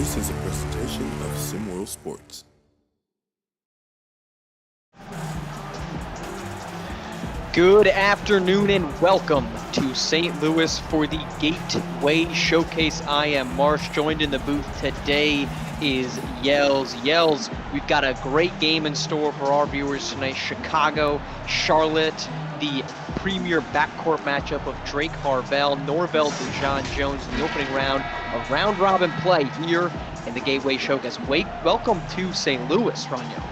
This is a presentation of SimWorld Sports. Good afternoon and welcome to St. Louis for the Gateway Showcase. I am Marsh. Joined in the booth today is Yells. Yells, we've got a great game in store for our viewers tonight. Chicago, Charlotte, the premier backcourt matchup of Drake Harvell, Norvell DeJohn Jones in the opening round of round-robin play here in the Gateway Showcase. Welcome to St. Louis, Rania.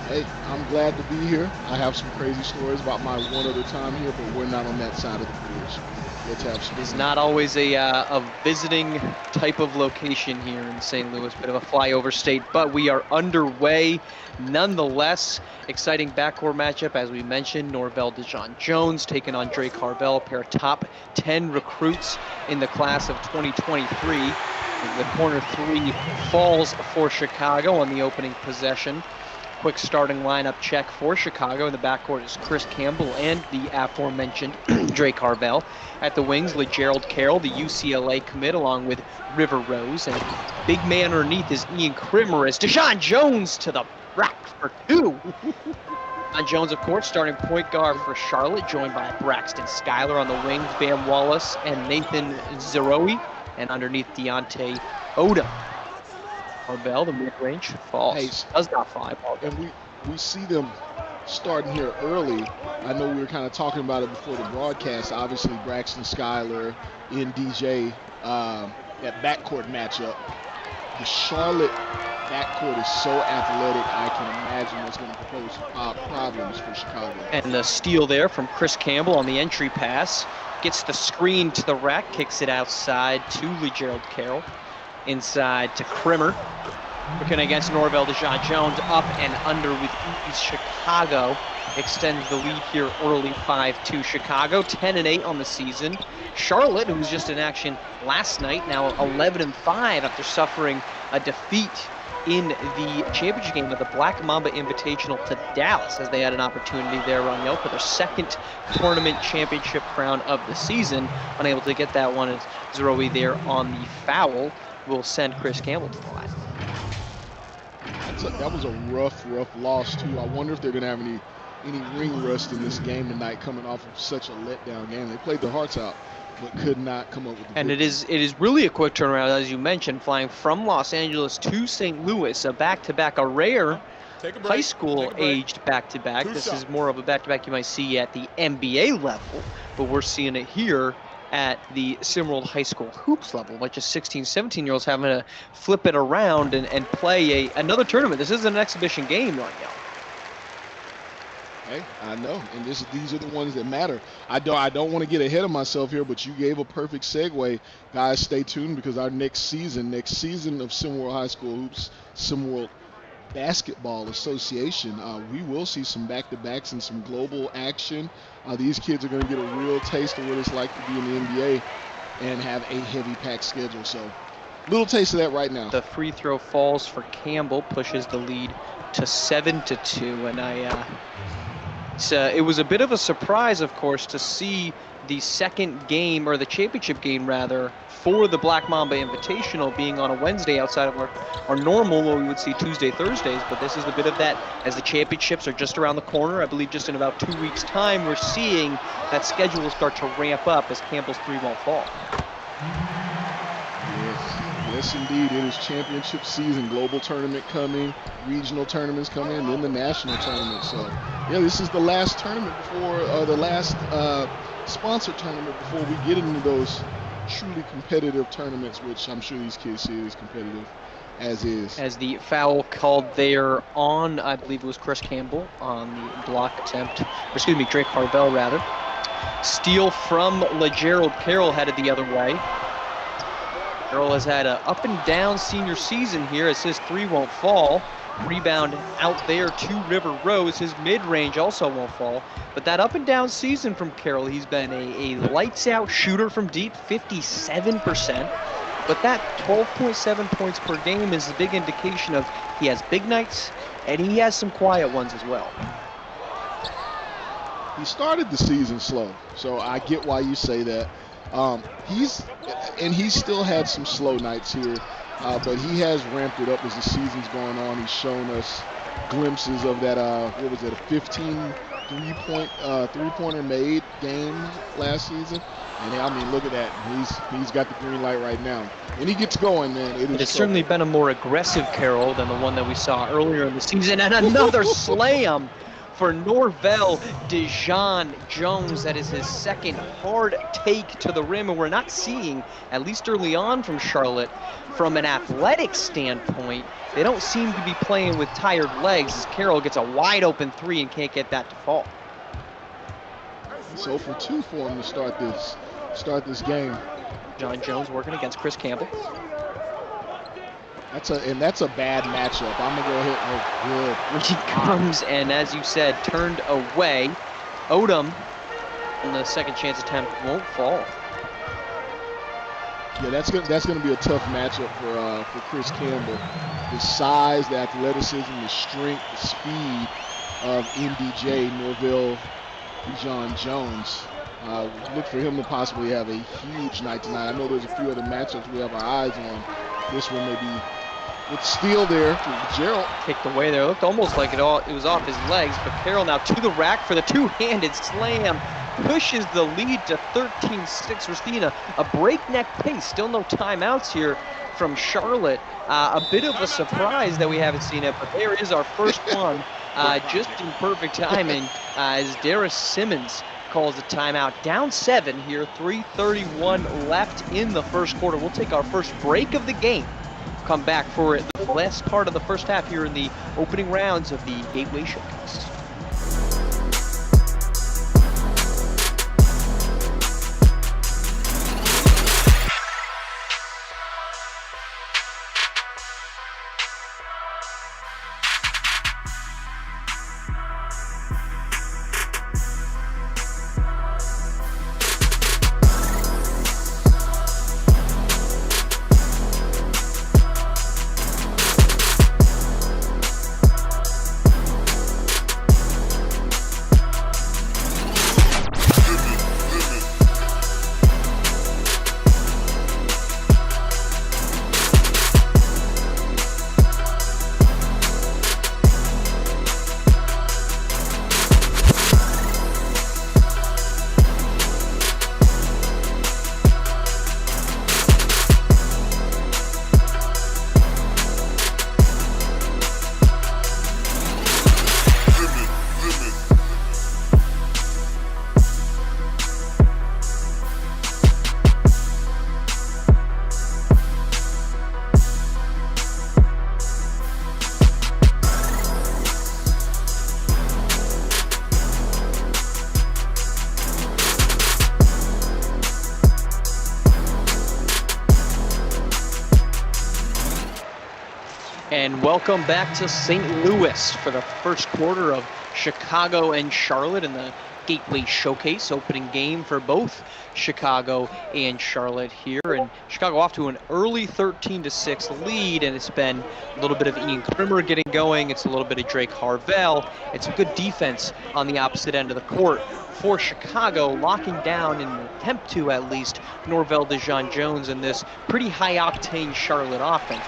Hey, I'm glad to be here. I have some crazy stories about my one other time here, but we're not on that side of the bridge. Let's have some. It's not always a visiting type of location here in St. Louis, bit of a flyover state, but we are underway nonetheless. Exciting backcourt matchup, as we mentioned. Norvell DeJohn Jones taking on Drake Harvell, a pair of top 10 recruits in the class of 2023. The corner three falls for Chicago on the opening possession. Quick starting lineup check for Chicago. In the backcourt is Chris Campbell and the aforementioned Drake Harvell. At the wings, LeGerald Carroll, the UCLA commit, along with River Rose. And big man underneath is Ian Krimmer as DeJohn Jones to the rack for two. DeJohn Jones, of course, starting point guard for Charlotte, joined by Braxton Schuyler on the wings, Bam Wallace and Nathan Zeroui. And underneath, Deontay Odom. Harvell, the mid-range, falls. Hey, does not fly. And we see them starting here early. I know we were kind of talking about it before the broadcast. Obviously, Braxton Schuyler in DJ, that backcourt matchup. The Charlotte backcourt is so athletic, I can imagine it's going to pose problems for Chicago. And the steal there from Chris Campbell on the entry pass. Gets the screen to the rack, kicks it outside to LeGerald Carroll. Inside to Krimmer. Looking against Norvell DeJohn Jones, up and under with ease. Chicago extends the lead here early, 5-2 Chicago, 10-8 on the season. Charlotte, who was just in action last night, now 11-5 after suffering a defeat in the championship game of the Black Mamba Invitational to Dallas, as they had an opportunity there, Raniel, for their second tournament championship crown of the season. Unable to get that one as Zeroui there on the foul will send Chris Campbell to the line. That was a rough loss, too. I wonder if they're going to have any ring rust in this game tonight, coming off of such a letdown game. They played their hearts out, but could not come up with the And victory. it is really a quick turnaround, as you mentioned, flying from Los Angeles to St. Louis, a back-to-back, a rare high school-aged back-to-back. This is more of a back-to-back you might see at the NBA level, but we're seeing it here at the SimWorld high school hoops level, like just 16, 17-year-olds having to flip it around and play another tournament. This isn't an exhibition game right now. Hey, I know, and these are the ones that matter. I don't want to get ahead of myself here, but you gave a perfect segue. Guys, stay tuned, because our next season of SimWorld High School Hoops, SimWorld Basketball Association, we will see some back-to-backs and some global action. These kids are going to get a real taste of what it's like to be in the NBA and have a heavy-packed schedule. So, little taste of that right now. The free throw falls for Campbell, pushes the lead to 7-2, and it was a bit of a surprise, of course, to see the second game, or the championship game rather, for the Black Mamba Invitational being on a Wednesday outside of our normal, where we would see Tuesday, Thursdays, but this is a bit of that as the championships are just around the corner. I believe just in about 2 weeks' time, we're seeing that schedule start to ramp up as Campbell's three won't fall. Yes, indeed. It is championship season. Global tournament coming, regional tournaments coming, and then the national tournament. So, yeah, this is the last tournament before the last sponsored tournament before we get into those truly competitive tournaments, which I'm sure these kids see as competitive as is. As the foul called there on, I believe it was Chris Campbell on the block attempt, Drake Harvell rather. Steal from LeGerald Carroll, headed the other way. Carroll has had an up and down senior season here, as his three won't fall. Rebound out there to River Rose. His mid-range also won't fall. But that up and down season from Carroll, he's been a lights-out shooter from deep, 57%. But that 12.7 points per game is a big indication of he has big nights, and he has some quiet ones as well. He started the season slow, so I get why you say that. and he still had some slow nights here, but he has ramped it up as the season's gone on. He's shown us glimpses of that, what was it, a 15 three-pointer made game last season. And I mean, look at that. He's got the green light right now. When he gets going, man, it has certainly been a more aggressive Carroll than the one that we saw earlier in the season. And another slam for Norvell DeJean Jones. That is his second hard take to the rim, and we're not seeing, at least early on from Charlotte, from an athletic standpoint, they don't seem to be playing with tired legs as Carroll gets a wide open three and can't get that to fall. So for 2 for him to start this game. John Jones working against Chris Campbell. That's a bad matchup. I'm gonna go ahead. Oh, good. He comes and, as you said, turned away. Odom on the second chance attempt won't fall. Yeah, that's gonna be a tough matchup for Chris Campbell. The size, the athleticism, the strength, the speed of MDJ Norvell DeJean Jones. Look for him to possibly have a huge night tonight. I know there's a few other matchups we have our eyes on. This one may be with steal there for Gerald. Kicked away there. It looked almost like it was off his legs, but Carroll now to the rack for the two-handed slam. Pushes the lead to 13-6. We're seeing a breakneck pace. Still no timeouts here from Charlotte. A bit of a surprise that we haven't seen it, but there is our first one. Just in perfect timing as Darius Simmons calls a timeout. Down 7 here, 3:31 left in the first quarter. We'll take our first break of the game. Come back for the last part of the first half here in the opening rounds of the Gateway Showcase. And welcome back to St. Louis for the first quarter of Chicago and Charlotte in the Gateway Showcase. Opening game for both Chicago and Charlotte here. And Chicago off to an early 13-6 lead, and it's been a little bit of Ian Krimmer getting going. It's a little bit of Drake Harvell. It's a good defense on the opposite end of the court for Chicago, locking down in an attempt to at least Norvell DeJean Jones in this pretty high-octane Charlotte offense.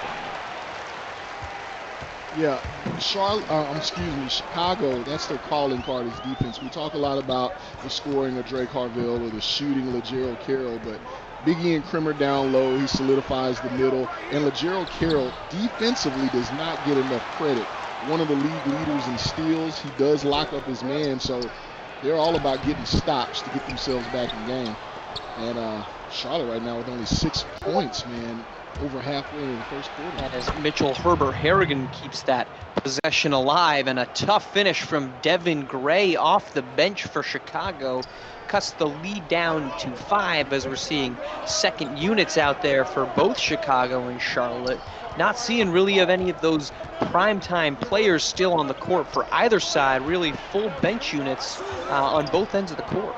Yeah, Chicago, that's their calling card is defense. We talk a lot about the scoring of Drake Harvell or the shooting of LaGerald Carroll, but Big Ian Krimmer down low, he solidifies the middle, and LaGerald Carroll defensively does not get enough credit. One of the league leaders in steals, he does lock up his man, so they're all about getting stops to get themselves back in game. And Charlotte right now with only 6 points, man, over halfway in the first quarter. And as Mitchell Herbert Harrigan keeps that possession alive, and a tough finish from Devin Gray off the bench for Chicago cuts the lead down to 5 as we're seeing second units out there for both Chicago and Charlotte. Not seeing really of any of those primetime players still on the court for either side, really full bench units on both ends of the court.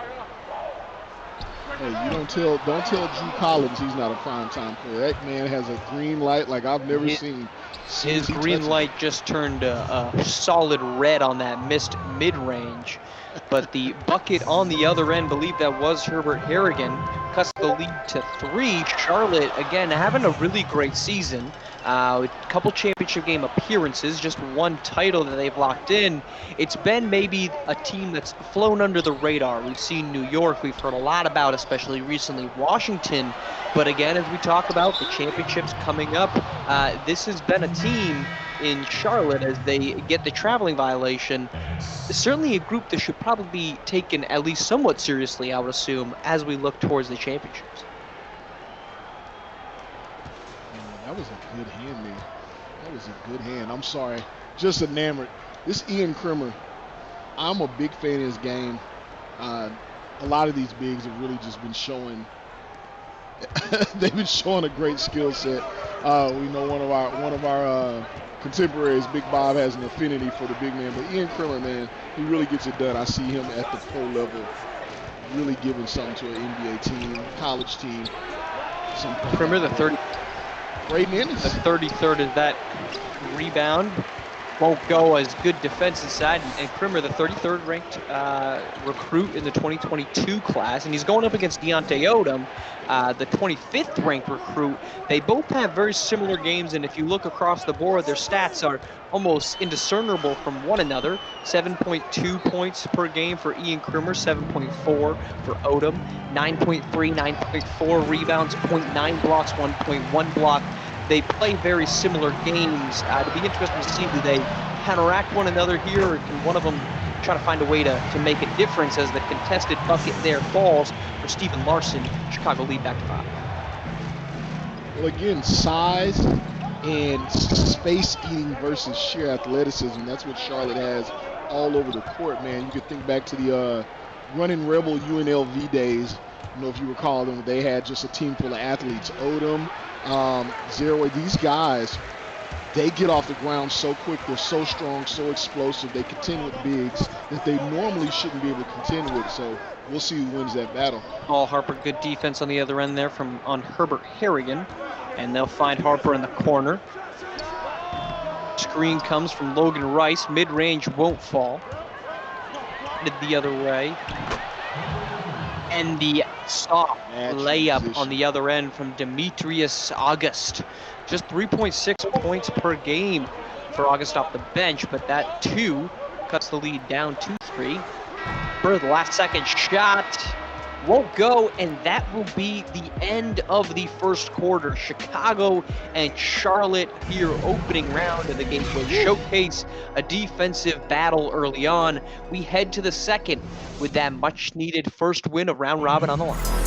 Hey, you don't tell Drew Collins he's not a primetime player. That man has a green light like I've never seen. His green light just turned a solid red on that missed mid-range. But the bucket on the other end, believe that was Herbert Harrigan, cuts the lead to 3. Charlotte, again, having a really great season. A couple championship game appearances, just one title that they've locked in. It's been maybe a team that's flown under the radar. We've seen New York, we've heard a lot about, especially recently Washington. But again, as we talk about the championships coming up, this has been a team in Charlotte as they get the traveling violation. Certainly a group that should probably be taken at least somewhat seriously, I would assume, as we look towards the championships. That was a good hand there. That was a good hand. I'm sorry. Just enamored. This Ian Krimmer, I'm a big fan of his game. A lot of these bigs have really just been showing they've been showing a great skill set. We know one of our contemporaries, Big Bob, has an affinity for the big man, but Ian Krimmer, man, he really gets it done. I see him at the pro level really giving something to an NBA team, college team. Krimmer, the 30. Braden Ennis. The 33rd is that rebound. Won't go as good defense inside. And Krimmer, the 33rd ranked recruit in the 2022 class. And he's going up against Deontay Odom, the 25th ranked recruit. They both have very similar games. And if you look across the board, their stats are almost indiscernible from one another. 7.2 points per game for Ian Krimmer, 7.4 for Odom, 9.3, 9.4 rebounds, 0.9 blocks, 1.1 block. They play very similar games. It'll be interesting to see, do they counteract one another here, or can one of them try to find a way to make a difference as the contested bucket there falls for Stephen Larson. Chicago lead back to 5. Well, again, size and space eating versus sheer athleticism. That's what Charlotte has all over the court, man. You could think back to the running Rebel UNLV days. I don't know if you recall them. They had just a team full of athletes. Odom, Zero, these guys, they get off the ground so quick. They're so strong, so explosive. They contend with bigs that they normally shouldn't be able to contend with. So we'll see who wins that battle. Paul Harper, good defense on the other end there on Herbert Harrigan. And they'll find Harper in the corner. Screen comes from Logan Rice. Mid-range won't fall. Headed the other way. And the soft layup on the other end from Demetrius August. Just 3.6 points per game for August off the bench, but that too cuts the lead down to 3. For the last second shot won't go, and that will be the end of the first quarter. Chicago and Charlotte here, opening round of the Gateway Showcase. A defensive battle early on. We head to the second with that much needed first win of round robin on the line.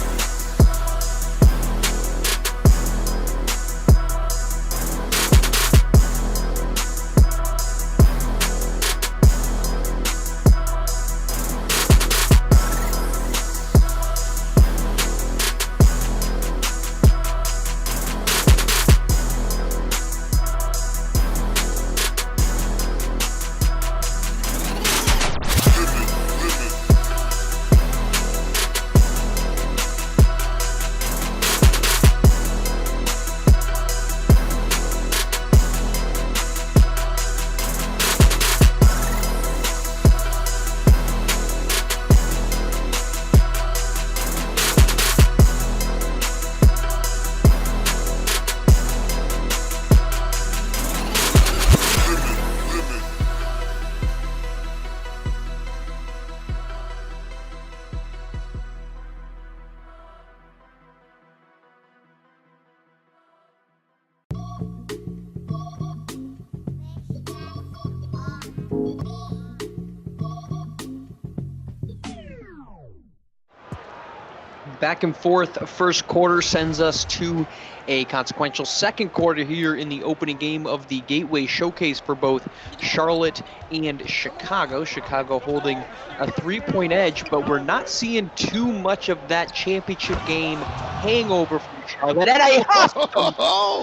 Back and forth first quarter sends us to a consequential second quarter here in the opening game of the Gateway Showcase for both Charlotte and Chicago. Chicago holding a 3-point edge, but we're not seeing too much of that championship game hangover from Charlotte. And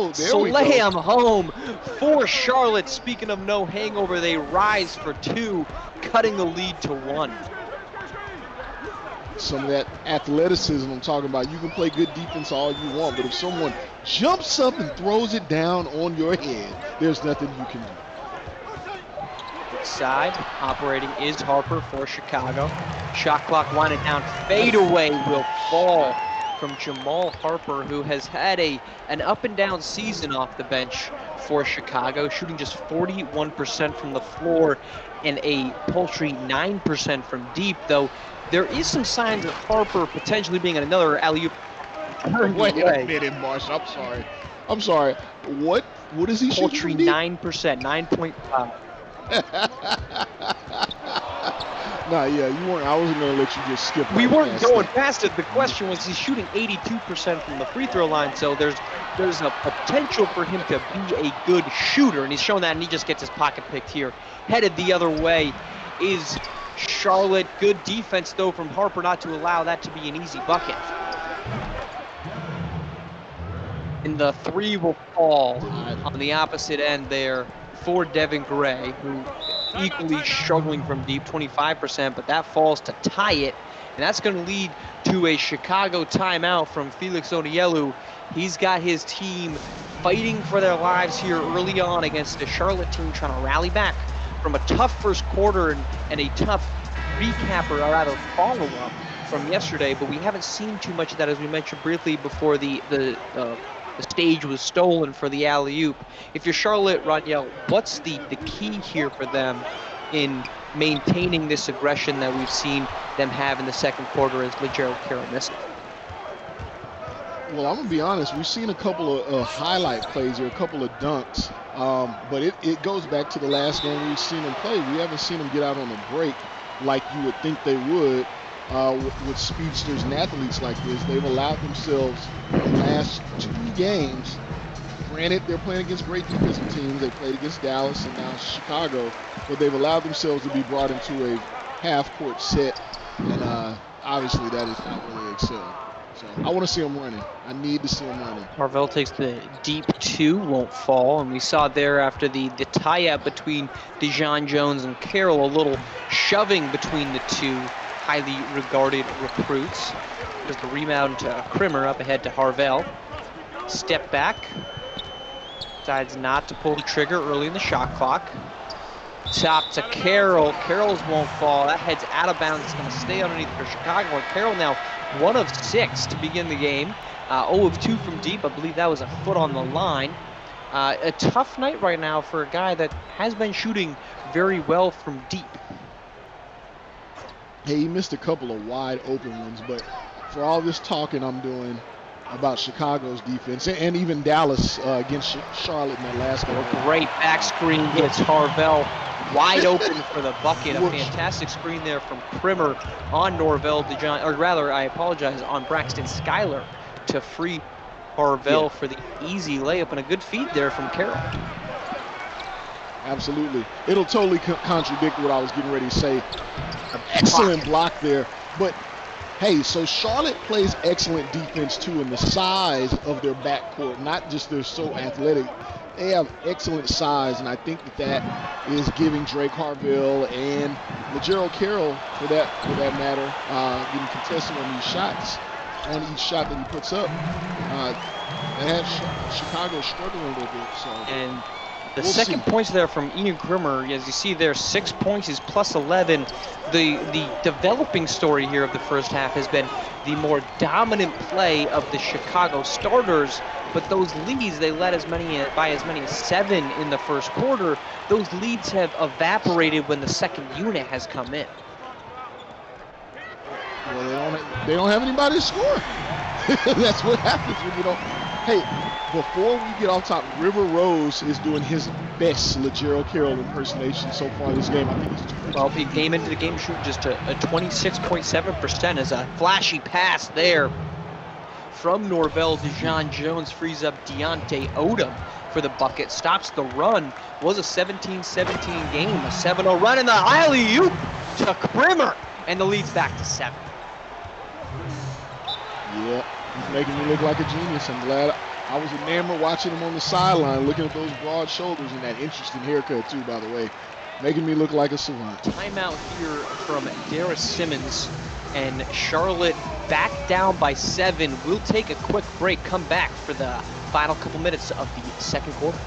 a slam home for Charlotte. Speaking of no hangover, they rise for 2, cutting the lead to 1. Some of that athleticism I'm talking about. You can play good defense all you want, but if someone jumps up and throws it down on your head, there's nothing you can do. Side operating is Harper for Chicago. Shot clock winding down. Fadeaway will fall from Jamal Harper, who has had an up and down season off the bench for Chicago, shooting just 41% from the floor and a paltry 9% from deep, though there is some signs of Harper potentially being another alley-oop. Wait a minute, Marsh. I'm sorry. What is he paltry shooting? 9%, 9.5. Nah, yeah, you weren't. I wasn't gonna let you just skip. We weren't past going that. past it. The question was, he's shooting 82% from the free throw line, so there's a potential for him to be a good shooter, and he's shown that, and he just gets his pocket picked here. Headed the other way is Charlotte. Good defense, though, from Harper not to allow that to be an easy bucket. And the three will fall on the opposite end there for Devin Gray, who equally struggling from deep, 25%, but that falls to tie it, and that's going to lead to a Chicago timeout from Felix Onielu. He's got his team fighting for their lives here early on against a Charlotte team trying to rally back from a tough first quarter and a tough recap, or rather follow-up from yesterday, but we haven't seen too much of that, as we mentioned briefly before the stage was stolen for the alley-oop. If you're Charlotte, Roniel, what's the key here for them in maintaining this aggression that we've seen them have in the second quarter as Ligero Carroll missed? Well, I'm going to be honest. We've seen a couple of highlight plays here, a couple of dunks, but it goes back to the last game we've seen them play. We haven't seen them get out on a break like you would think they would with speedsters and athletes like this. They've allowed themselves the last 2 games. Granted, they're playing against great defensive teams. They played against Dallas and now Chicago, but they've allowed themselves to be brought into a half-court set, and obviously that is not where they excel. So I want to see them running. I need to see them running. Harvell takes the deep two, won't fall, and we saw there after the tie-up between DeJon Jones and Carroll, a little shoving between the two highly regarded recruits. Just a rebound to Krimmer, up ahead to Harvell. Step back. Decides not to pull the trigger early in the shot clock. Top to Carroll. Carroll's won't fall. That head's out of bounds. It's going to stay underneath for Chicago. And Carroll now 1 of 6 to begin the game. 0 of 2 from deep. I believe that was a foot on the line. A tough night right now for a guy that has been shooting very well from deep. Hey, he missed a couple of wide open ones, but for all this talking I'm doing about Chicago's defense and even Dallas against Charlotte in that last game. A great back screen gets Harvell wide open for the bucket. A fantastic screen there from Krimmer on Norvell DeJon, or rather, I apologize, on Braxton Schuyler to free Harvell for the easy layup, and a good feed there from Carroll. Absolutely. It'll totally contradict what I was getting ready to say. Excellent block there. But, hey, so Charlotte plays excellent defense, too, in the size of their backcourt, not just they're so athletic. They have excellent size, and I think that is giving Drake Harvell and Ligero Carroll, for that matter, getting contested on these shots, on each shot that he puts up. They have Chicago struggling a little bit. So. And the second points there from Ian Krimmer, as you see there, 6 points, he's plus 11. The developing story here of the first half has been the more dominant play of the Chicago starters, but those leads, they led by as many as 7 in the first quarter. Those leads have evaporated when the second unit has come in. Well, they don't have anybody to score. That's what happens when you don't. Hey, before we get off top, River Rose is doing his best Ligero Carroll impersonation so far this game. I think he's well, he came into the game shooting just a 26.7% as a flashy pass there from Norvell. DeJon Jones frees up Deontay Odom for the bucket, stops the run. Was a 17-17 game, a 7-0 run, and the alley-oop to Krimmer, and the lead's back to 7. Yeah, he's making me look like a genius. I'm glad I was enamored watching him on the sideline, looking at those broad shoulders and that interesting haircut too, by the way. Making me look like a savant. Timeout here from Darius Simmons, and Charlotte back down by 7. We'll take a quick break, come back for the final couple minutes of the second quarter.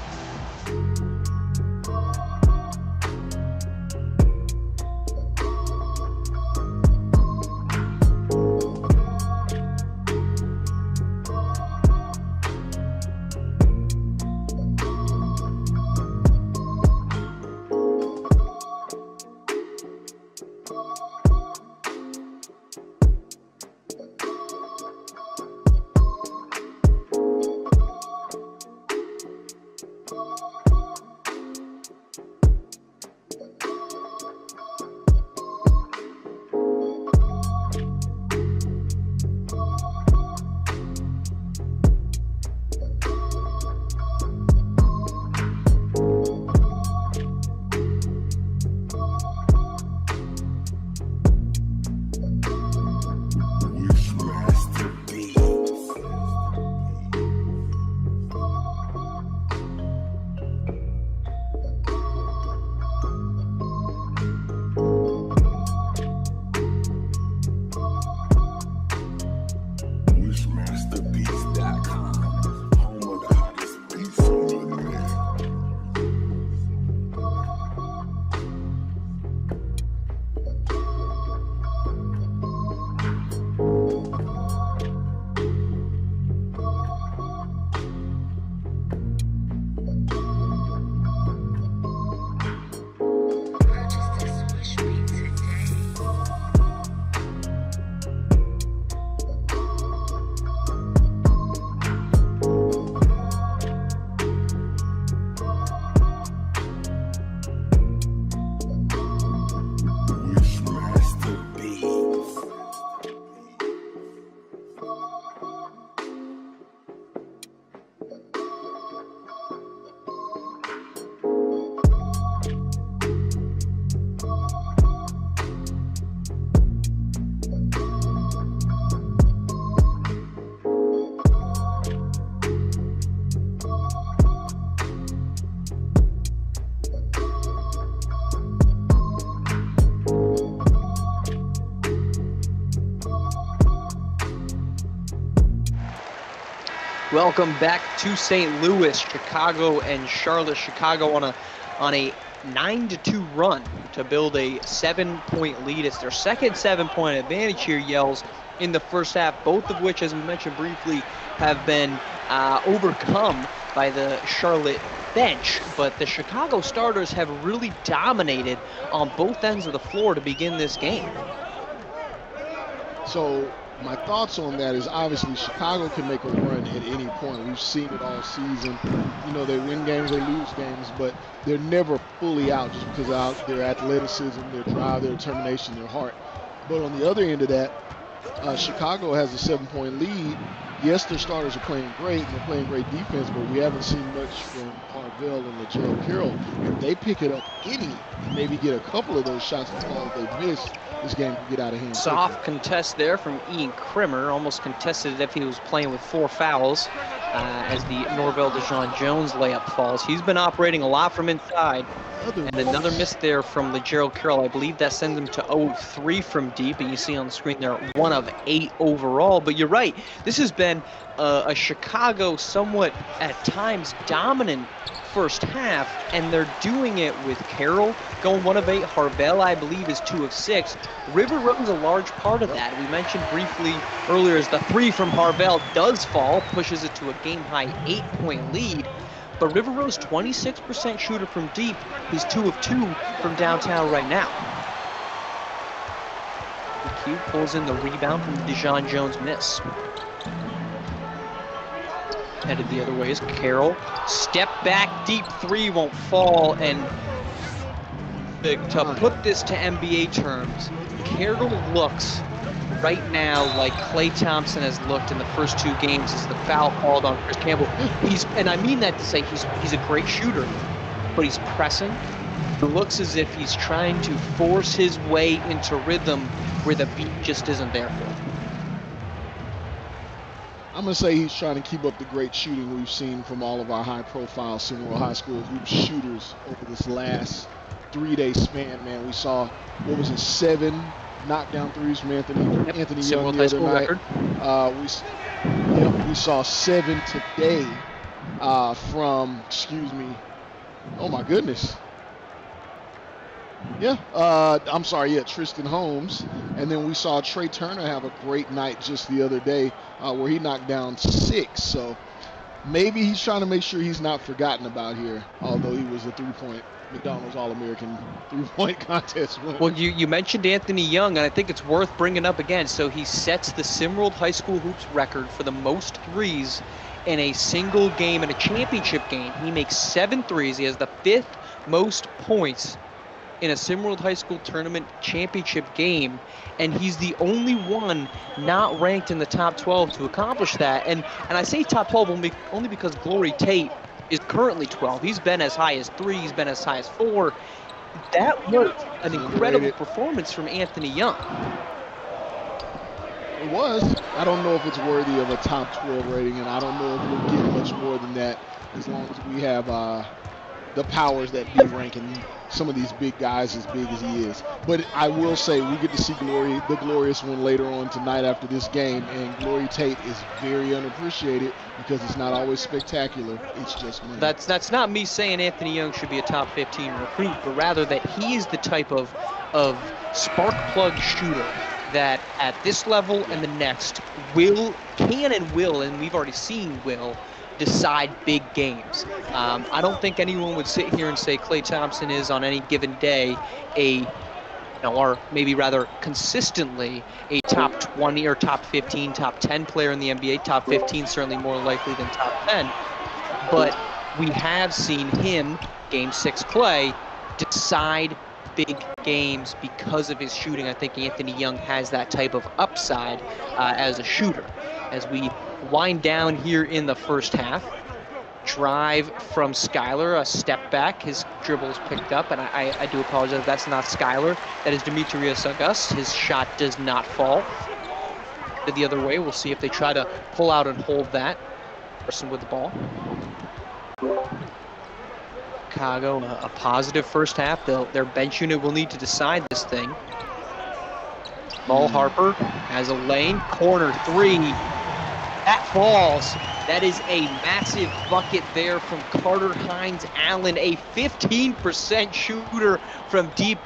Welcome back to St. Louis. Chicago and Charlotte. Chicago on a 9-2 run to build a 7-point lead. It's their second 7-point advantage here, Yells, in the first half, both of which, as we mentioned briefly, have been overcome by the Charlotte bench. But the Chicago starters have really dominated on both ends of the floor to begin this game. So my thoughts on that is obviously Chicago can make a run at any point. We've seen it all season. You know, they win games, they lose games, but they're never fully out just because of their athleticism, their drive, their determination, their heart. But on the other end of that, Chicago has a 7-point lead. Yes, their starters are playing great, and they're playing great defense, but we haven't seen much from Harvell and Gerald Carroll. If they pick it up and maybe get a couple of those shots to fall that they've missed, this game can get out of hand. Soft contest there from Ian Krimmer, almost contested as if he was playing with 4 fouls as the Norvell DeJean Jones layup falls. He's been operating a lot from inside. And another miss there from Gerald Carroll. I believe that sends him to 0 of 3 from deep. And you see on the screen there 1 of 8 overall. But you're right. This has been a Chicago somewhat at times dominant first half. And they're doing it with Carroll going 1 of 8. Harvell, I believe, is 2 of 6. River Road's a large part of that. We mentioned briefly earlier as the 3 from Harvell does fall, pushes it to a game-high 8-point lead. But River Road's 26% shooter from deep. He's 2 of 2 from downtown right now. McHugh pulls in the rebound from the DeJean Jones miss. Headed the other way is Carroll. Step back, deep 3 won't fall. And to put this to NBA terms, Carroll looks right now like Klay Thompson has looked in the first 2 games as the foul called on Chris Campbell. And I mean that to say he's a great shooter, but he's pressing. It looks as if he's trying to force his way into rhythm where the beat just isn't there for him. I'm going to say he's trying to keep up the great shooting we've seen from all of our high-profile SimWorld High School hoop shooters over this last 3-day span, man. We saw, 7 knockdown threes from Anthony Young the other night. We saw 7 today from, oh my goodness. Tristan Holmes. And then we saw Trey Turner have a great night just the other day where he knocked down 6. So maybe he's trying to make sure he's not forgotten about here, although he was a 3-point McDonald's All-American 3-point contest winner. Well, you mentioned Anthony Young, and I think it's worth bringing up again. So he sets the SimWorld High School Hoops record for the most threes in a single game in a championship game. He makes 7 threes. He has the 5th most points in a SimWorld High School Tournament championship game, and he's the only one not ranked in the top 12 to accomplish that. And I say top 12 only because Glory Tate is currently 12. He's been as high as 3. He's been as high as 4. That was an incredible performance from Anthony Young. It was. I don't know if it's worthy of a top 12 rating, and I don't know if we'll get much more than that as long as we have the powers that be ranking some of these big guys as big as he is. But I will say we get to see the glorious one later on tonight after this game, and Glory Tate is very unappreciated because it's not always spectacular. It's just money. That's not me saying Anthony Young should be a top 15 recruit, but rather that he is the type of spark plug shooter that at this level and the next can and will, and we've already seen will, decide big games. I don't think anyone would sit here and say Klay Thompson is on any given day or maybe rather consistently a top 20 or top 15, top 10 player in the NBA. Top 15 certainly more likely than top 10. But we have seen him, Game 6 Klay, decide big games because of his shooting. I think Anthony Young has that type of upside as a shooter. As we wind down here in the first half, drive from Skylar, a step back, his dribble is picked up, and I do apologize, that's not Skylar, that is Demetrius August. His shot does not fall. The other way, we'll see if they try to pull out and hold that. Person with the ball. Chicago, a positive first half. Their bench unit will need to decide this thing. Ball Harper has a lane, corner 3. That falls. That is a massive bucket there from Carter Hines Allen, a 15% shooter from deep.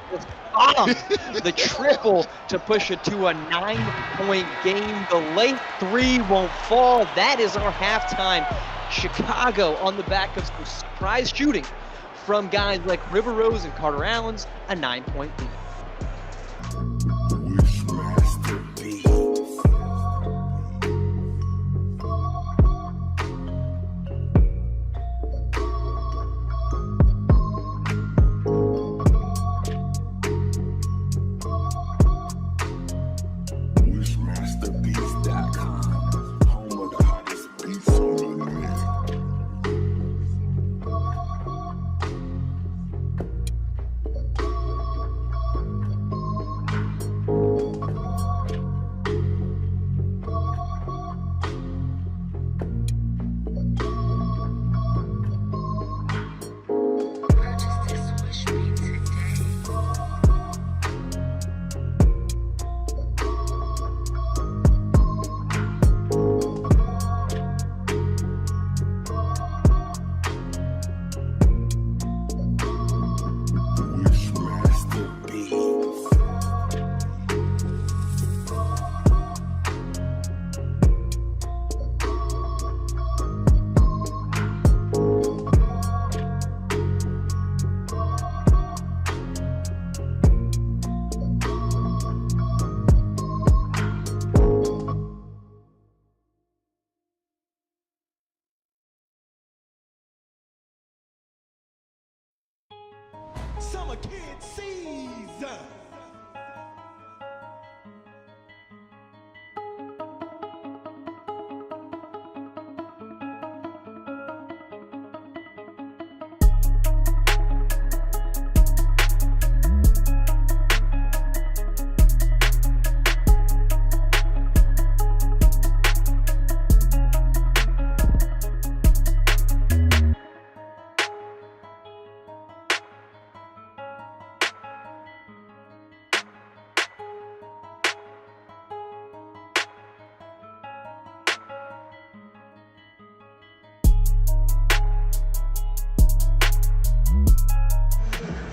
The triple to push it to a 9-point game. The late three won't fall. That is our halftime. Chicago on the back of some surprise shooting from guys like River Rose and Carter Allen's, a 9-point lead. Summer Kid season.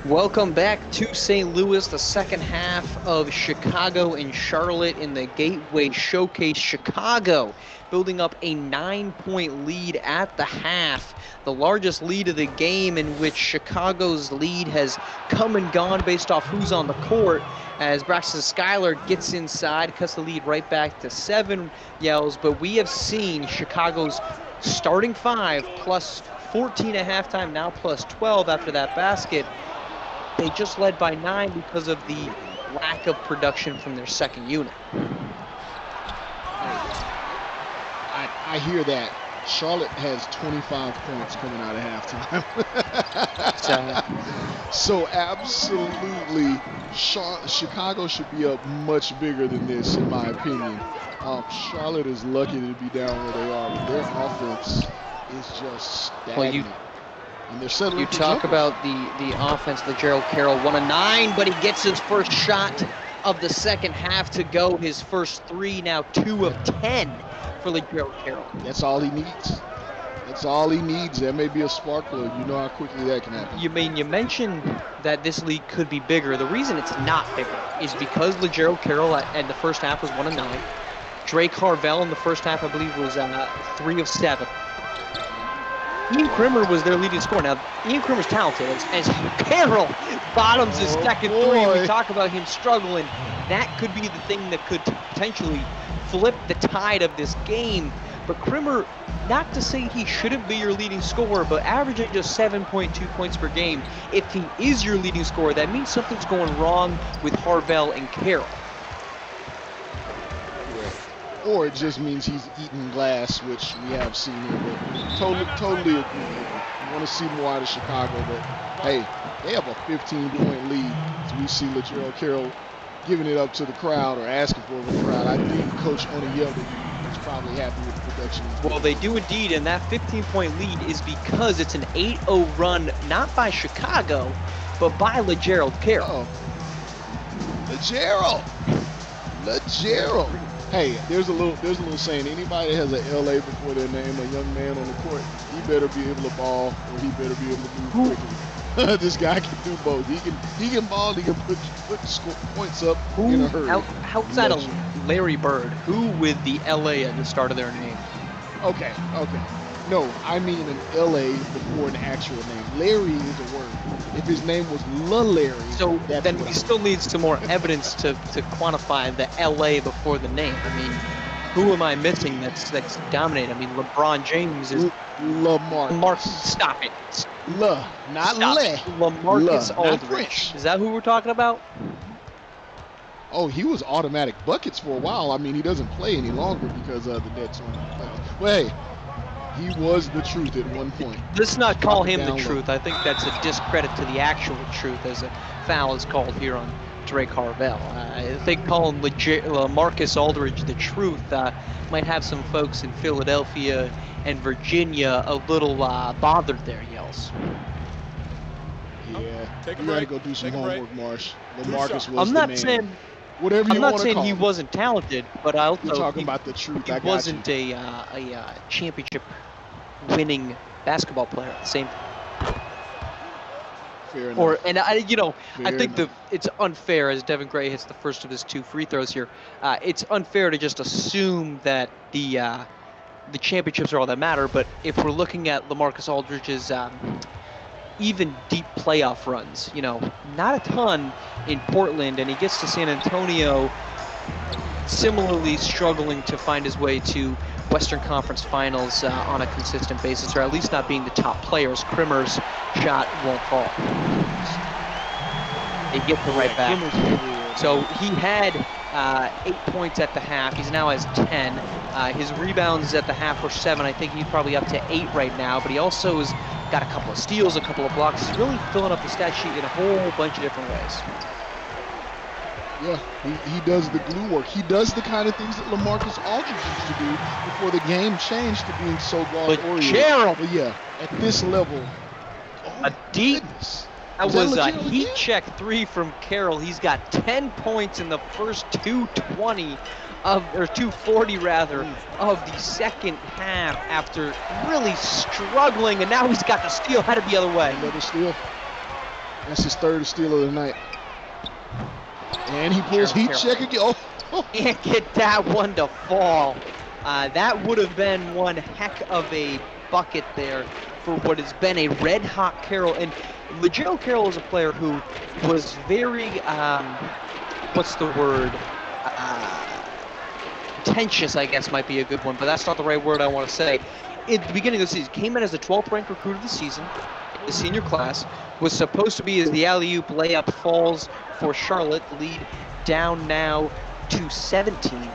Welcome back to St. Louis, the second half of Chicago and Charlotte in the Gateway Showcase. Chicago building up a 9-point lead at the half, the largest lead of the game, in which Chicago's lead has come and gone based off who's on the court, as Braxton Schuyler gets inside, cuts the lead right back to 7 yells. But we have seen Chicago's starting 5 plus 14 at halftime, now plus 12 after that basket. They just led by 9 because of the lack of production from their second unit. I hear that. Charlotte has 25 points coming out of halftime. So absolutely, Chicago should be up much bigger than this, in my opinion. Charlotte is lucky to be down where they are, but their offense is just stagnant. And they're settling you for talk jumpers. about the offense, the Gerald Carroll, 1 of 9, but he gets his first shot of the second half to go. His first 3, now 2 of 10 for Gerald Carroll. That's all he needs. That's all he needs. That may be a spark plug. You know how quickly that can happen. You mentioned that this league could be bigger. The reason it's not bigger is because Gerald Carroll at the first half was 1 of 9. Drake Harvell in the first half, I believe, was 3 of 7. Ian Krimmer was their leading scorer. Now, Ian Krimmer's talented. As Carroll bottoms his second 3, we talk about him struggling. That could be the thing that could potentially flip the tide of this game. But Krimmer, not to say he shouldn't be your leading scorer, but averaging just 7.2 points per game, if he is your leading scorer, that means something's going wrong with Harvell and Carroll. Or it just means he's eating glass, which we have seen here. But totally agree. You want to see more out of Chicago, but hey, they have a 15-point lead. So we see Gerald Carroll giving it up to the crowd or asking for it to the crowd. I think Coach Oniyelda is probably happy with the production. Well, they do indeed, and that 15-point lead is because it's an 8-0 run, not by Chicago, but by Gerald Carroll. Gerald. Hey, there's a little saying. Anybody that has an LA before their name, a young man on the court, he better be able to ball or he better be able to move quickly. This guy can do both. He can ball. He can put points up in a hurry. Outside of Larry Bird, who with the LA at the start of their name? Okay. No, I mean an LA before an actual name. Larry is a word. If his name was Larry, so then we still need some more evidence to quantify the LA before the name. I mean, who am I missing that's dominating? I mean, LeBron James is LaMarcus. Stop it. Not Stop Le. it. LaMarcus not Aldridge. French. Is that who we're talking about? Oh, he was automatic buckets for a while. I mean, he doesn't play any longer because the Nets are in the playoffs. Well, hey, he was the truth at one point. Let's not call him the truth. I think that's a discredit to the actual truth, as a foul is called here on Drake Harvell. I think calling Marcus Aldridge the truth might have some folks in Philadelphia and Virginia a little bothered there, Yells. Yeah, you gotta go do some homework, Marsh. LaMarcus was I'm not the man. saying Whatever you I'm want not to saying call he him. wasn't talented, but I also You're talking about the truth. I got wasn't you. a championship winning basketball player at the same time. Fair enough. I think it's unfair as Devin Gray hits the first of his 2 free throws here. It's unfair to just assume that the championships are all that matter. But if we're looking at LaMarcus Aldridge's even deep playoff runs, not a ton in Portland, and he gets to San Antonio similarly struggling to find his way to Western Conference Finals on a consistent basis, or at least not being the top players. Krimmer's shot won't fall. They get the right back. So he had 8 points at the half. He's now has 10. His rebounds at the half were 7. I think he's probably up to 8 right now, but he also has got a couple of steals, a couple of blocks. He's really filling up the stat sheet in a whole bunch of different ways. Yeah, he does the glue work. He does the kind of things that LaMarcus Aldridge used to do before the game changed to being so guard-oriented. But yeah, at this level, goodness. That was a heat check 3 from Carroll. He's got 10 points in the first 2:40 of the second half after really struggling, and now he's got the steal. Had it the other way. Another steal. That's his 3rd steal of the night. And he pulls heat check again. Can't get that one to fall. That would have been one heck of a bucket there for what has been a red-hot Carroll. And Joe Carroll is a player who was very, contentious, I guess might be a good one, but that's not the right word I want to say. At the beginning of the season, came in as the 12th ranked recruit of the season, the senior class, was supposed to be as the alley-oop layup falls for Charlotte, lead down now to 17.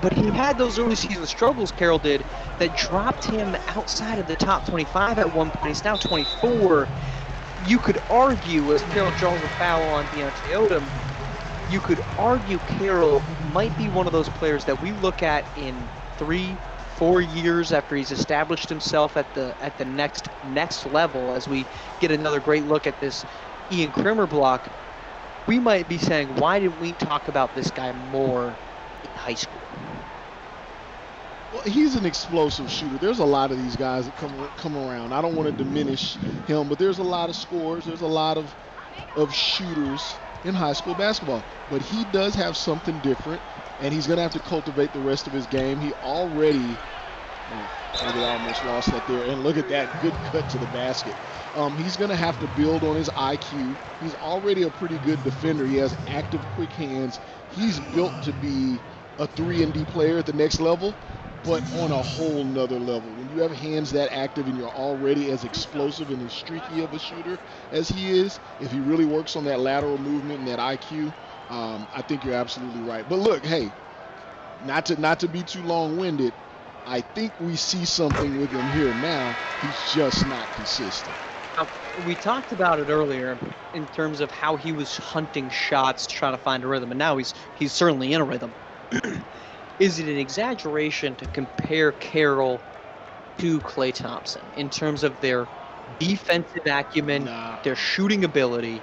But he had those early season struggles, Carroll did, that dropped him outside of the top 25 at one point. He's now 24. You could argue, as Carroll draws a foul on Deontay Odom, you could argue Carroll might be one of those players that we look at in 3-4 years after he's established himself at the next level. As we get another great look at this Ian Krimmer block, we might be saying, why didn't we talk about this guy more in high school? Well, he's an explosive shooter. There's a lot of these guys that come around. I don't want to diminish him, but there's a lot of scorers. There's a lot of shooters in high school basketball. But he does have something different, and he's going to have to cultivate the rest of his game. He already they almost lost that there. And look at that, good cut to the basket. He's going to have to build on his IQ. He's already a pretty good defender. He has active, quick hands. He's built to be a 3-and-D player at the next level, but on a whole nother level. When you have hands that active and you're already as explosive and as streaky of a shooter as he is, if he really works on that lateral movement and that IQ, I think you're absolutely right. But look, hey, not to be too long-winded, I think we see something with him here now. He's just not consistent. We talked about it earlier in terms of how he was hunting shots, trying to find a rhythm, and now he's certainly in a rhythm. Is it an exaggeration to compare Carroll to Klay Thompson in terms of their defensive acumen, their shooting ability?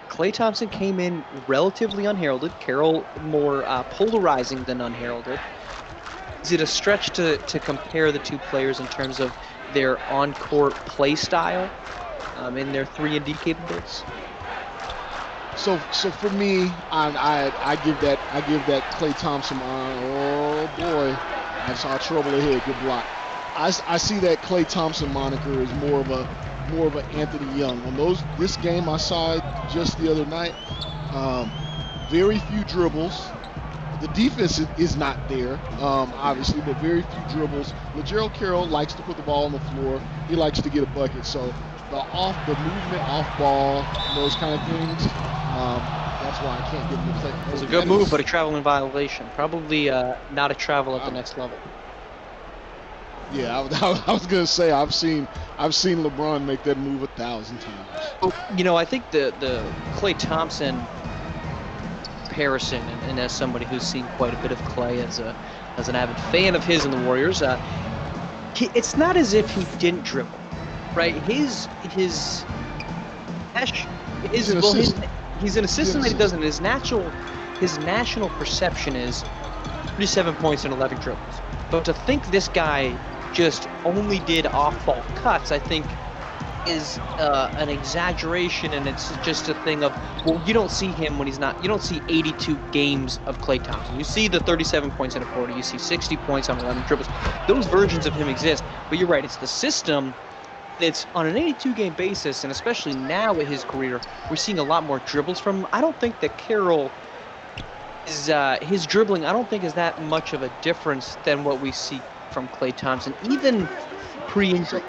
Klay Thompson came in relatively unheralded. Carroll more polarizing than unheralded. Is it a stretch to compare the two players in terms of their on-court play style and their 3-and-D capabilities? So for me, I give that Klay Thompson. Oh boy, I saw trouble ahead. Good block. I see that Klay Thompson moniker is more of a Anthony Young. On this game I saw it just the other night. Very few dribbles. The defense is not there, obviously, but very few dribbles. LaGerald Carroll likes to put the ball on the floor. He likes to get a bucket. So the movement off ball, those kind of things. That's why I can't give him the play. It was a good move, but a traveling violation. Probably not a travel at the next level. Yeah, I was gonna say I've seen LeBron make that move 1,000 times. Oh, I think the Klay Thompson comparison, and as somebody who's seen quite a bit of Klay as an avid fan of his and the Warriors, it's not as if he didn't dribble, right? He's an assistant that he doesn't. His national perception is 37 points and 11 dribbles. But to think this guy just only did off-ball cuts, I think, is an exaggeration, and it's just a thing of, well, you don't see him when he's not. You don't see 82 games of Klay Thompson. You see the 37 points in a quarter. You see 60 points on 11 dribbles. Those versions of him exist. But you're right. It's the system. It's on an 82-game basis, and especially now in his career, we're seeing a lot more dribbles from him. I don't think that Carroll is his dribbling. I don't think is that much of a difference than what we see from Klay Thompson, even pre-injury.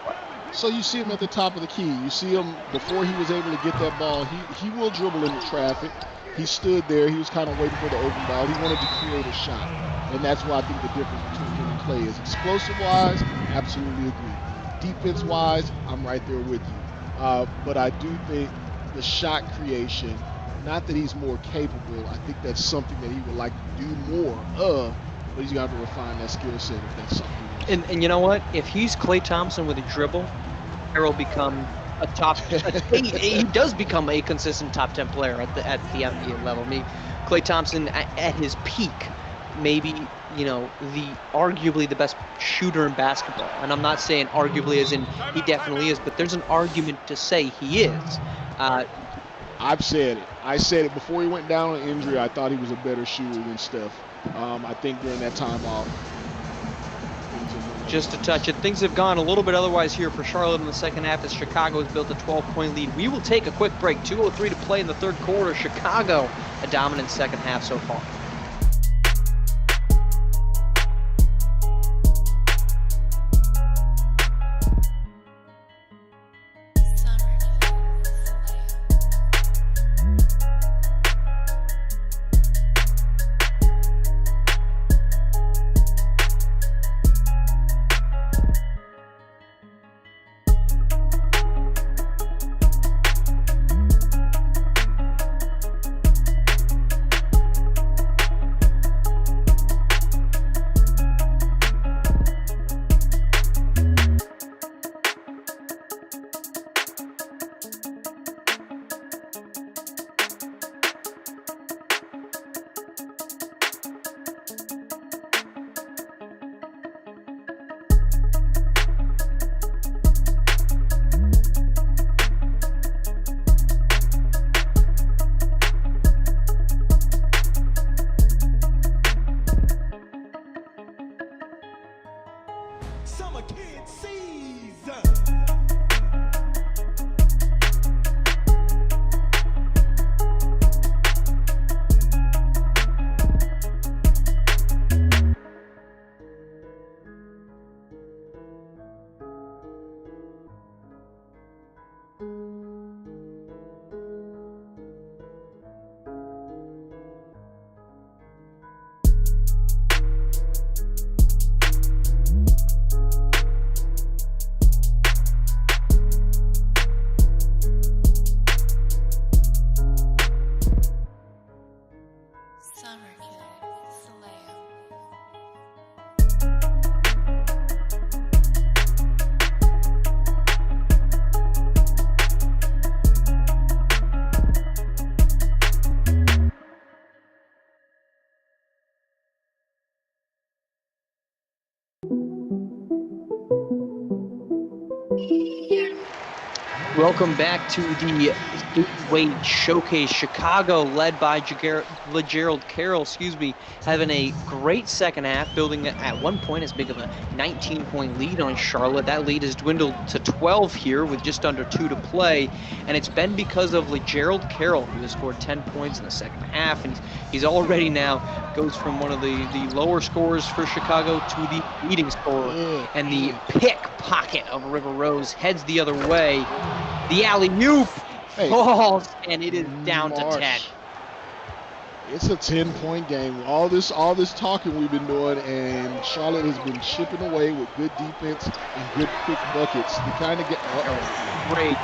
So you see him at the top of the key. You see him before he was able to get that ball. He will dribble into traffic. He stood there. He was kind of waiting for the open ball. He wanted to create a shot, and that's why I think the difference between him and Klay is explosive-wise. Absolutely agree. Defense-wise, I'm right there with you. But I do think the shot creation, not that he's more capable, I think that's something that he would like to do more of, but he's got to refine that skill set if that's something he wants. And you know what? If he's Klay Thompson with a dribble, Carroll become a top. He does become a consistent top 10 player at the NBA level. I mean, Klay Thompson at his peak, maybe arguably the best shooter in basketball. And I'm not saying arguably as in he definitely is, but there's an argument to say he is. I've said it. I said it before he went down on injury. I thought he was a better shooter than Steph. I think during that time off, just a touch. And things have gone a little bit otherwise here for Charlotte in the second half as Chicago has built a 12-point lead. We will take a quick break. 2:03 to play in the third quarter. Chicago, a dominant second half so far. Welcome back to the Weight Showcase. Chicago, led by LeGerald Carroll, having a great second half, building at one point as big of a 19-point lead on Charlotte. That lead has dwindled to 12 here with just under 2 to play, and it's been because of LeGerald Carroll, who has scored 10 points in the second half, and he's already now goes from one of the lower scorers for Chicago to the leading scorer, and the pickpocket of River Rose heads the other way. The alley-oop falls, and it is down to 10. It's a 10-point game. All this talking we've been doing, and Charlotte has been chipping away with good defense and good quick buckets. The kind of get great.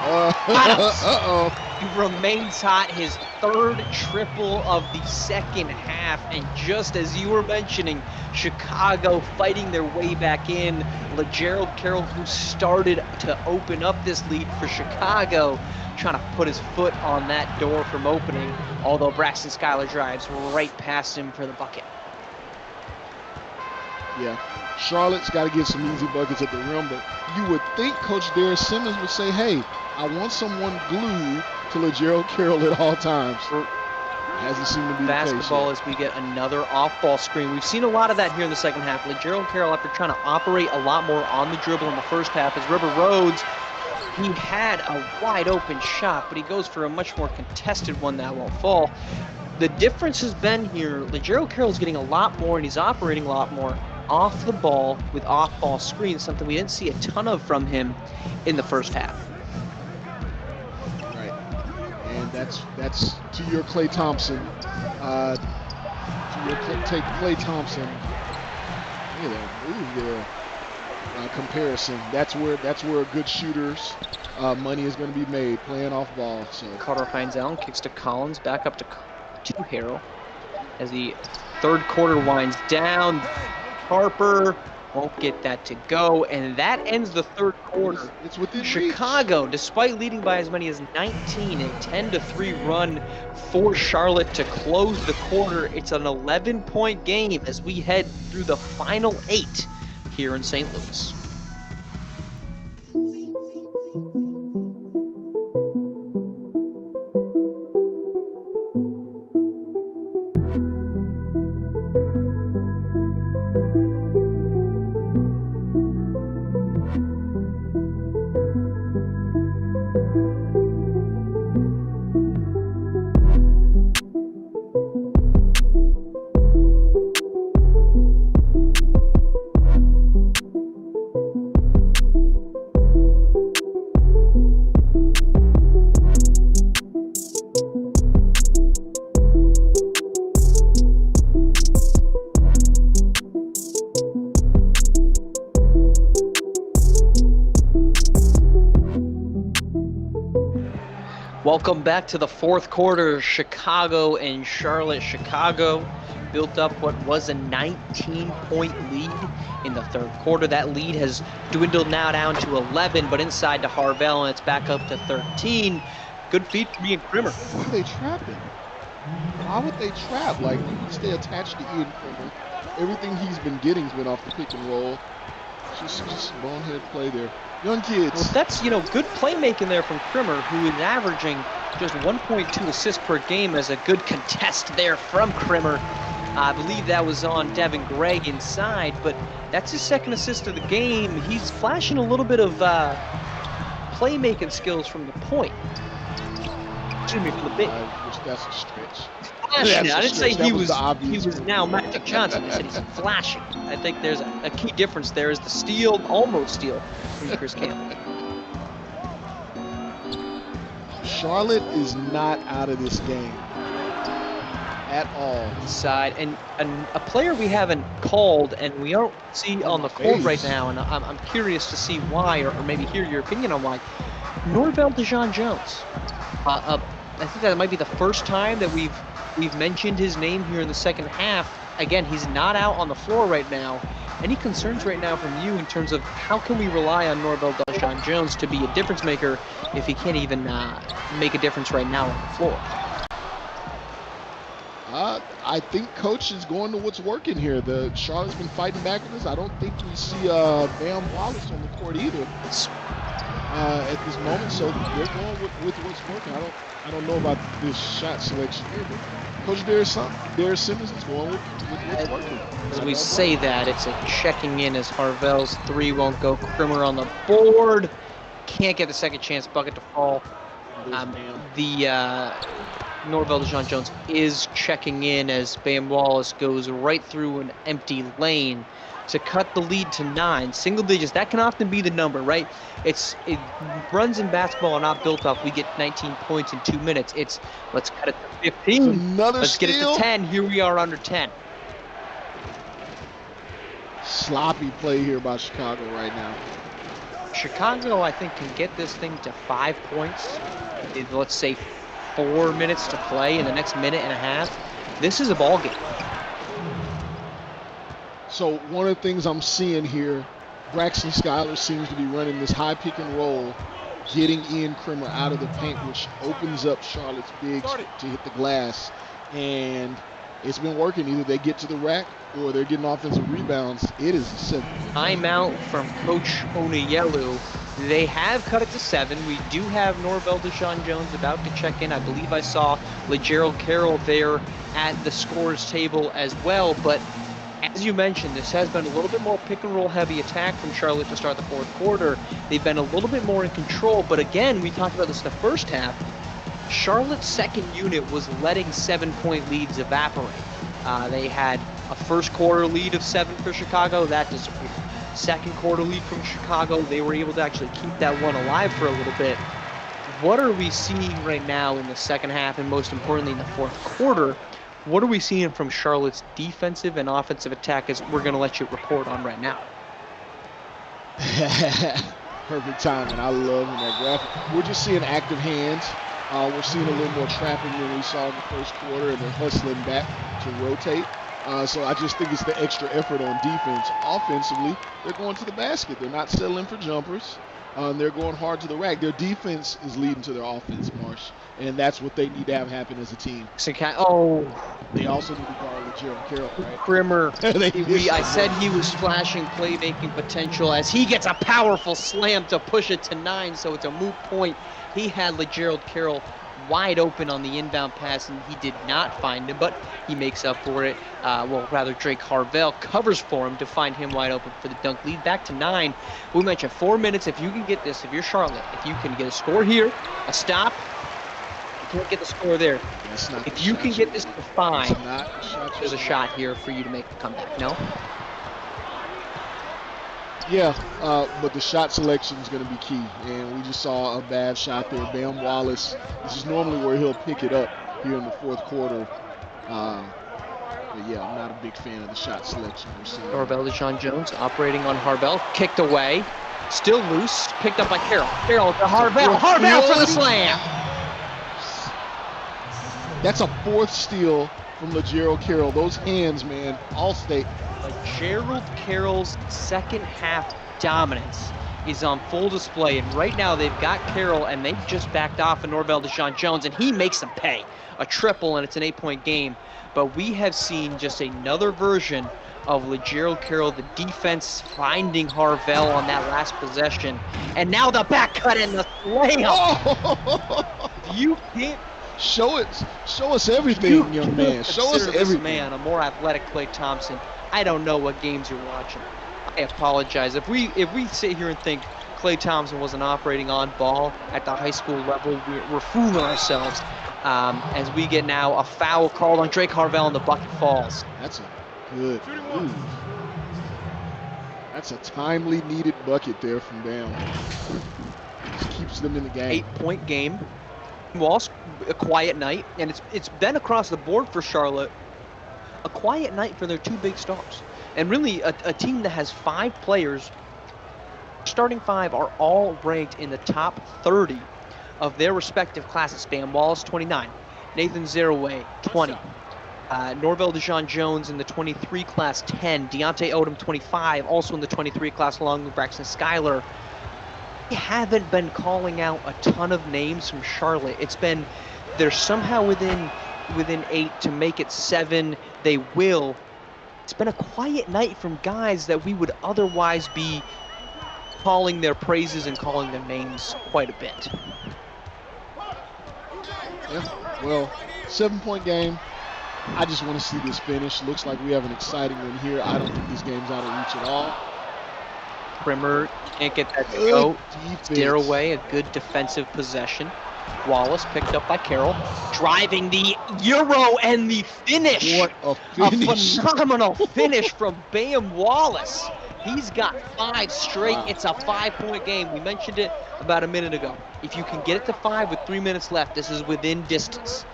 He remains hot, his third triple of the second half, and just as you were mentioning, Chicago fighting their way back in. LeGerald Carroll, who started to open up this lead for Chicago, trying to put his foot on that door from opening, although Braxton Schuyler drives right past him for the bucket. Yeah, Charlotte's got to get some easy buckets at the rim, but you would think Coach Darius Simmons would say, hey, I want someone glued to LeGerald Carroll at all times. Hasn't seemed to be the case. Basketball as we get another off-ball screen. We've seen a lot of that here in the second half. LeGerald Carroll, after trying to operate a lot more on the dribble in the first half, as River Rhodes, he had a wide open shot, but he goes for a much more contested one that won't fall. The difference has been here, LeGerald Carroll is getting a lot more, and he's operating a lot more off the ball with off-ball screens, something we didn't see a ton of from him in the first half. Right, and that's to your Klay Thompson. Take Klay Thompson. Look at that move there. Comparison. That's where a good shooter's money is going to be made, playing off ball. So Carter finds Allen, kicks to Collins, back up to Harrell as the third quarter winds down. Harper won't get that to go, and that ends the third quarter. It's within Chicago, reach. Despite leading by as many as 19, a 10-3 run for Charlotte to close the quarter. It's an 11-point game as we head through the final 8 here in St. Louis. Welcome back to the fourth quarter. Chicago and Charlotte. Chicago built up what was a 19-point lead in the third quarter. That lead has dwindled now down to 11, but inside to Harvell, and it's back up to 13. Good feed for Ian Krimmer. Why are they trapping? Why would they trap? Like, you stay attached to Ian Krimmer. Everything he's been getting's been off the pick and roll. Just bonehead play there. Young kids. Well, that's, good playmaking there from Krimmer, who is averaging just 1.2 assists per game as a good contest there from Krimmer. I believe that was on Devin Gray inside, but that's his second assist of the game. He's flashing a little bit of playmaking skills from the point. Excuse me, from the bit. That's a stretch. Flashing. I didn't say he was now Magic Johnson. I said he's flashing. I think there's a key difference there is the steal, almost steal, from Chris Campbell. Charlotte is not out of this game at all. Side and a player we haven't called and we don't see on the court right now, and I'm curious to see why, or maybe hear your opinion on why. Norvell DeJean Jones. I think that might be the first time that we've mentioned his name here in the second half. Again, he's not out on the floor right now. Any concerns right now from you in terms of how can we rely on Norvell DeJean Jones to be a difference maker if he can't even make a difference right now on the floor? I think Coach is going to what's working here. The Charlotte's been fighting back with us. I don't think we see Bam Wallace on the court either. at this moment, so they're going with what's working. I don't know about this shot selection here, but Coach Darius Simmons is going with what's working. As we say that, it's a checking in as Harvell's three won't go. Krimmer on the board. Can't get the second chance bucket to fall. Norvell DeJean-Jones is checking in as Bam Wallace goes right through an empty lane to cut the lead to 9. Single digits, that can often be the number, right? Runs in basketball are not built off we get 19 points in 2 minutes. It's let's cut it to 15. Let's steal. Get it to 10. Here we are under 10. Sloppy play here by Chicago right now. Chicago, I think, can get this thing to 5 points. Let's say 4 minutes to play in the next minute and a half. This is a ball game. So one of the things I'm seeing here, Braxton Schuyler seems to be running this high pick and roll, getting Ian Krimmer out of the paint, which opens up Charlotte's bigs to hit the glass. And it's been working. Either they get to the rack or they're getting offensive rebounds. It is simple. Timeout from Coach Oniyelu. They have cut it to 7. We do have Norvell DeJean-Jones about to check in. I believe I saw LeGerald Carroll there at the scores table as well. But as you mentioned, this has been a little bit more pick and roll heavy attack from Charlotte to start the fourth quarter. They've been a little bit more in control. But again, we talked about this in the first half. Charlotte's second unit was letting 7-point leads evaporate. They had a first quarter lead of 7 for Chicago. That disappeared. Second quarter lead from Chicago. They were able to actually keep that one alive for a little bit. What are we seeing right now in the second half, and most importantly in the fourth quarter? What are we seeing from Charlotte's defensive and offensive attack as we're going to let you report on right now? Perfect timing. I love that graphic. We're just seeing active hands. We're seeing a little more trapping than we saw in the first quarter, and they're hustling back to rotate. So I just think it's the extra effort on defense. Offensively, they're going to the basket. They're not settling for jumpers. They're going hard to the rack. Their defense is leading to their offense, Marsh, and that's what they need to have happen as a team. They also need to guard LeGerald Carroll, right? Krimmer. I said he was flashing playmaking potential as he gets a powerful slam to push it to 9, so it's a moot point. He had LeGerald Carroll wide open on the inbound pass, and he did not find him, but he makes up for it. Drake Harvell covers for him to find him wide open for the dunk. Lead back to 9. We mentioned 4 minutes. If you can get this, if you're Charlotte, if you can get a score here, a stop, you can't get the score there. If you can get this to 5, there's a shot here for you to make the comeback. No? Yeah, but the shot selection is going to be key, and we just saw a bad shot there. Bam Wallace, this is normally where he'll pick it up here in the fourth quarter. But yeah, I'm not a big fan of the shot selection we're seeing. Norvell DeJean-Jones operating on Harvell, kicked away, still loose, picked up by Carroll. Carroll to Harvell. Harvell for the slam. That's a fourth steal from LeGerald Carroll. Those hands, man, all state. Gerald Carroll's second half dominance is on full display, and right now they've got Carroll, and they've just backed off of Norvell DeJean-Jones, and he makes them pay. A triple, and it's an 8-point game. But we have seen just another version of LeGerald Carroll, the defense finding Harvell on that last possession, and now the back cut and the layup. Oh! You can't show us everything, young man. Show us everything. This man a more athletic Klay Thompson. I don't know what games you're watching. I apologize. If we sit here and think Klay Thompson wasn't operating on ball at the high school level, we're fooling ourselves. As we get now a foul called on Drake Harvell and the bucket falls. That's a good move. That's a timely needed bucket there from Bam. Just keeps them in the game. 8-point game. Walsh, a quiet night, and it's been across the board for Charlotte. A quiet night for their 2 big stars. And really a team that has 5 players, starting 5 are all ranked in the top 30 of their respective classes. Bam Wallace, 29. Nathan Zeraway, 20. Norvell DeJean-Jones in the 23 class, 10. Deontay Odom, 25, also in the 23 class, along with Braxton Schuyler. They haven't been calling out a ton of names from Charlotte. It's been, they're somehow within 8 to make it 7. They will. It's been a quiet night from guys that we would otherwise be calling their praises and calling their names quite a bit. Yeah, well, 7-point game. I just want to see this finish. Looks like we have an exciting one here. I don't think this game's out of reach at all. Primmer can't get that to Good go. defense. Steer away, a good defensive possession. Wallace picked up by Carroll, driving the Euro and the finish. What a finish. A phenomenal finish from Bam Wallace. He's got 5 straight. Wow. It's a 5-point game. We mentioned it about a minute ago. If you can get it to 5 with 3 minutes left, this is within distance.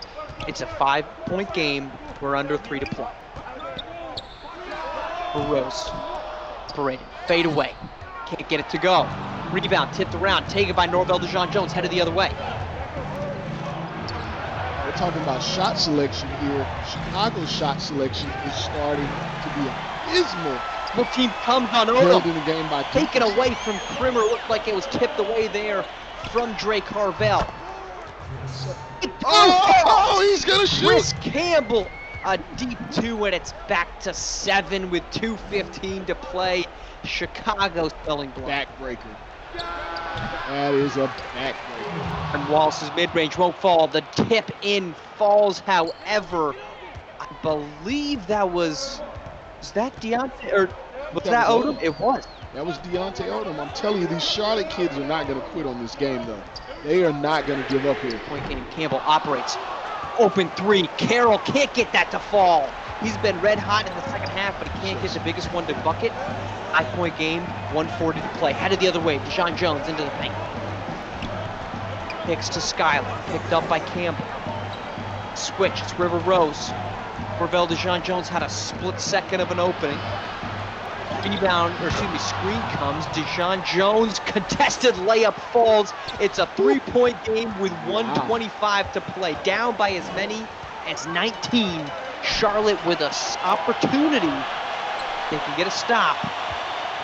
It's a 5-point game. We're under 3 to play. Rose, operating, fade away. Can't get it to go. Rebound, tipped around, taken by Norvell DeJean-Jones, headed the other way. We're talking about shot selection here. Chicago's shot selection is starting to be abysmal. The team comes on Held over. in the game by Taken defense. away from Primmer. Looked like it was tipped away there from Drake Harvell. Oh, he's going to shoot. Chris Campbell, a deep 2, and it's back to 7 with 2:15 to play. Chicago spelling block. Backbreaker. That is a backbreaker. And Wallace's mid-range won't fall. The tip in falls, however. I believe that was that Deontay, or was that was Odom? Odom. It was. That was Deontay Odom. I'm telling you, these Charlotte kids are not going to quit on this game, though. They are not going to give up here. Point game. Campbell operates. Open 3. Carroll can't get that to fall. He's been red hot in the second half, but he can't get the biggest one to bucket. 5-point game, 1:40 to play. Headed the other way. DeJean-Jones into the paint. Kicks to Skyler. Picked up by Campbell. Switch. It's River Rose. Norvell DeJean-Jones had a split second of an opening. Screen comes. DeJean-Jones, contested layup falls. It's a 3-point game with 1:25 to play. Down by as many as 19. Charlotte with an opportunity. They can get a stop.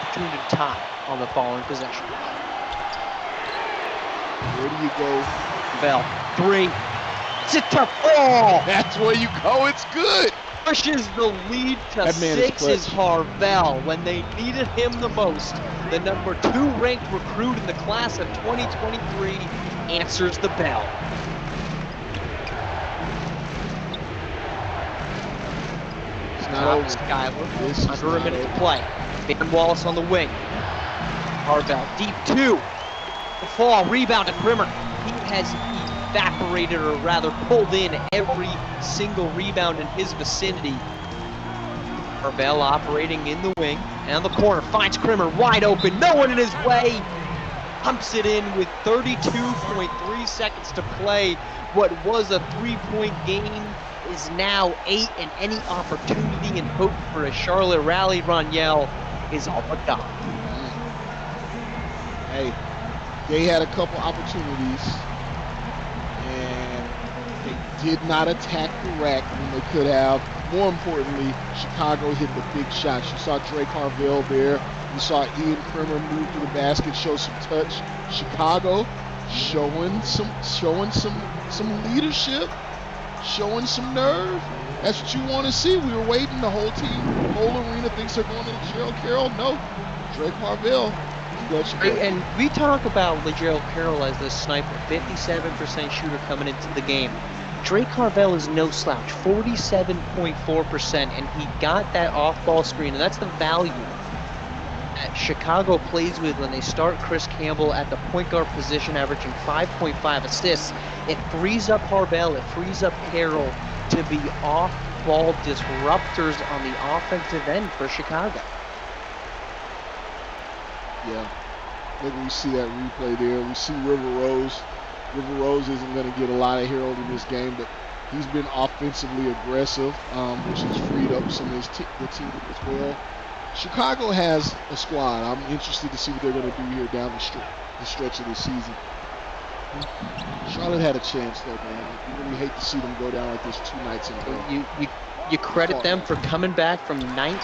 Opportunity to tie on the following possession. Where do you go? Bell, 3. It's a tough fall. That's where you go. It's good. Pushes the lead to That man is 6 is clutch. Harvell when they needed him the most. The number 2 ranked recruit in the class of 2023 answers the bell. It's not over. Skyler, This is under a not minute to over. play. Van Wallace on the wing. Harvell, deep 2. The fall, rebound to Primmer. He has evaporated, or rather pulled in every single rebound in his vicinity. Harvell operating in the wing and the corner, finds Primmer wide open, no one in his way. Pumps it in with 32.3 seconds to play. What was a 3-point game is now 8, and any opportunity and hope for a Charlotte rally, Roniel, is all but gone. Hey, they had a couple opportunities, and they did not attack the rack when they could have. More importantly, Chicago hit the big shots. You saw Drake Harvell there. You saw Ian Primmer move to the basket, show some touch. Chicago showing some leadership, showing some nerve. That's what you want to see. We were waiting. The whole team, the whole arena thinks they're going to Lagerald Carroll. No, Drake Harvell. And we talk about Lagerald Carroll as the sniper, 57% shooter coming into the game. Drake Harvell is no slouch, 47.4%, and he got that off-ball screen, and that's the value that Chicago plays with when they start Chris Campbell at the point guard position, averaging 5.5 assists. It frees up Harvell, it frees up Carroll to be off-ball disruptors on the offensive end for Chicago. Yeah, maybe we see that replay there. We see River Rose. River Rose isn't going to get a lot of herald in this game, but he's been offensively aggressive, which has freed up some of the team as well. Chicago has a squad. I'm interested to see what they're going to do here down the stretch of the season. Charlotte had a chance, though, man. You really hate to see them go down like this 2 nights in a row. You credit them for coming back from 19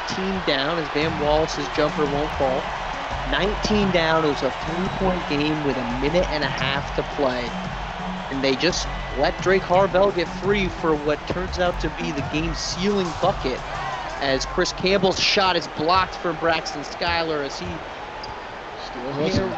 down as Van Wallace's jumper won't fall. 19 down, it was a 3-point game with a minute and a half to play. And they just let Drake Harvell get free for what turns out to be the game-sealing bucket, as Chris Campbell's shot is blocked from Braxton Skyler as he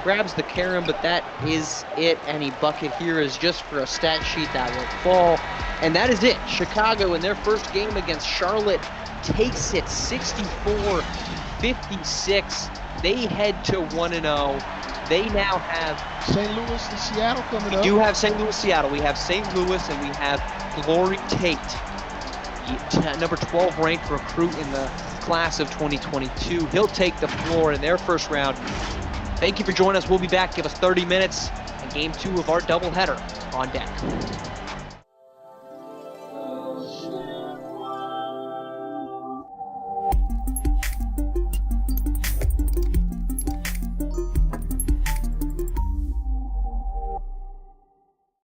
grabs the carom, but that is it. Any bucket here is just for a stat sheet that will fall. And that is it. Chicago in their first game against Charlotte takes it 64-56. They head to 1-0. They now have St. Louis and Seattle coming up. We do have St. Louis, Seattle. We have St. Louis, and we have Glory Tate, the number 12 ranked recruit in the class of 2022. He'll take the floor in their first round. Thank you for joining us. We'll be back. Give us 30 minutes and game 2 of our doubleheader on deck.